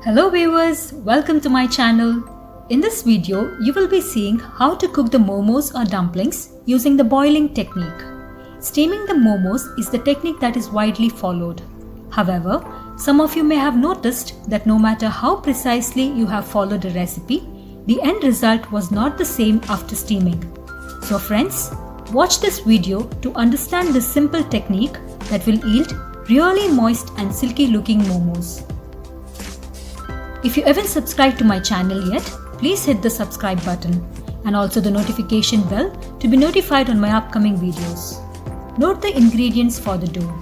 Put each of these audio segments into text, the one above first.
Hello viewers, welcome to my channel. In this video, you will be seeing how to cook the momos or dumplings using the boiling technique. Steaming the momos is the technique that is widely followed. However, some of you may have noticed that no matter how precisely you have followed a recipe, the end result was not the same after steaming. So friends, watch this video to understand this simple technique that will yield really moist and silky looking momos. If you haven't subscribed to my channel yet, please hit the subscribe button and also the notification bell to be notified on my upcoming videos. Note the ingredients for the dough.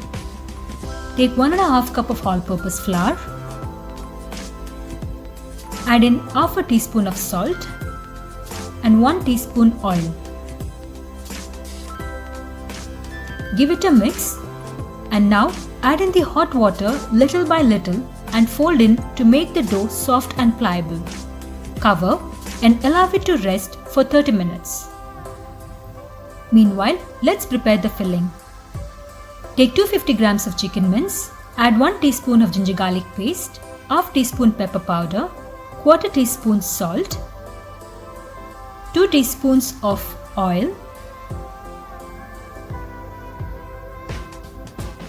Take 1.5 cup of all-purpose flour. Add in half a teaspoon of salt and 1 teaspoon oil. Give it a mix and now add in the hot water little by little and fold in to make the dough soft and pliable. Cover and allow it to rest for 30 minutes. Meanwhile, let's prepare the filling. Take 250 grams of chicken mince, add 1 teaspoon of ginger garlic paste, half teaspoon pepper powder, quarter teaspoon salt, 2 teaspoons of oil,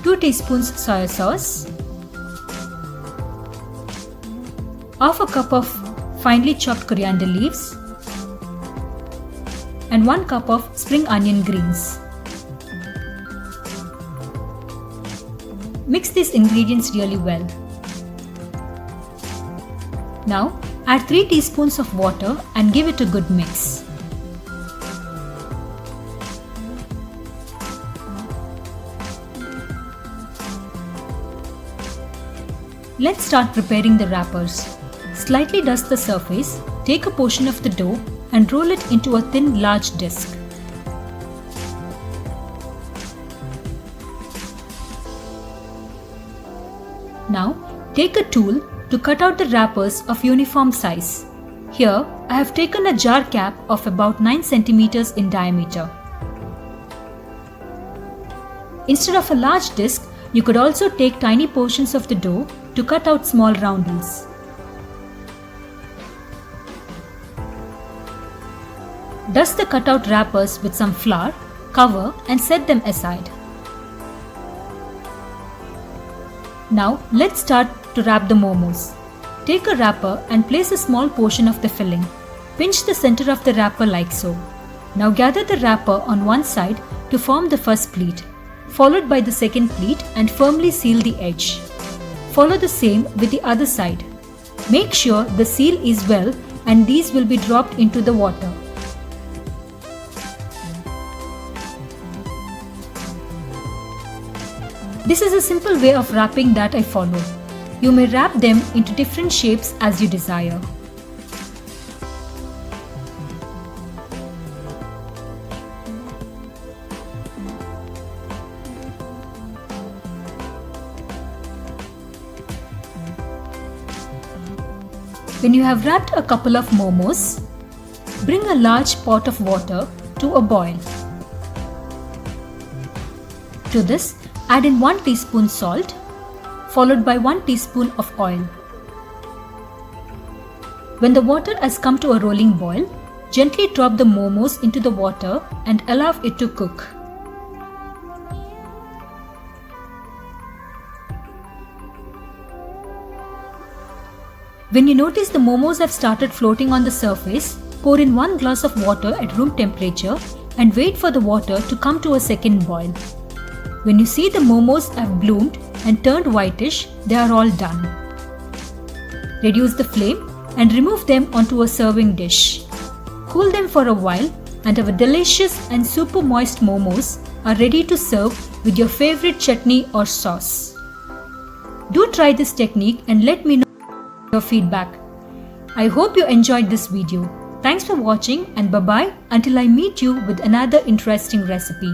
2 teaspoons soya sauce, half a cup of finely chopped coriander leaves and 1 cup of spring onion greens. Mix these ingredients really well. Now add 3 teaspoons of water and give it a good mix. Let's start preparing the wrappers. Slightly dust the surface, take a portion of the dough and roll it into a thin large disc. Now take a tool to cut out the wrappers of uniform size. Here I have taken a jar cap of about 9 cm in diameter. Instead of a large disc, you could also take tiny portions of the dough to cut out small roundels. Dust the cutout wrappers with some flour, cover and set them aside. Now let's start to wrap the momos. Take a wrapper and place a small portion of the filling. Pinch the center of the wrapper like so. Now gather the wrapper on one side to form the first pleat, followed by the second pleat and firmly seal the edge. Follow the same with the other side. Make sure the seal is well and these will be dropped into the water. This is a simple way of wrapping that I follow. You may wrap them into different shapes as you desire. When you have wrapped a couple of momos, bring a large pot of water to a boil. To this, add in 1 teaspoon salt, followed by 1 teaspoon of oil. When the water has come to a rolling boil, gently drop the momos into the water and allow it to cook. When you notice the momos have started floating on the surface, pour in 1 glass of water at room temperature and wait for the water to come to a second boil. When you see the momos have bloomed and turned whitish, they are all done. Reduce the flame and remove them onto a serving dish. Cool them for a while and our delicious and super moist momos are ready to serve with your favorite chutney or sauce. Do try this technique and let me know your feedback. I hope you enjoyed this video. Thanks for watching and bye-bye until I meet you with another interesting recipe.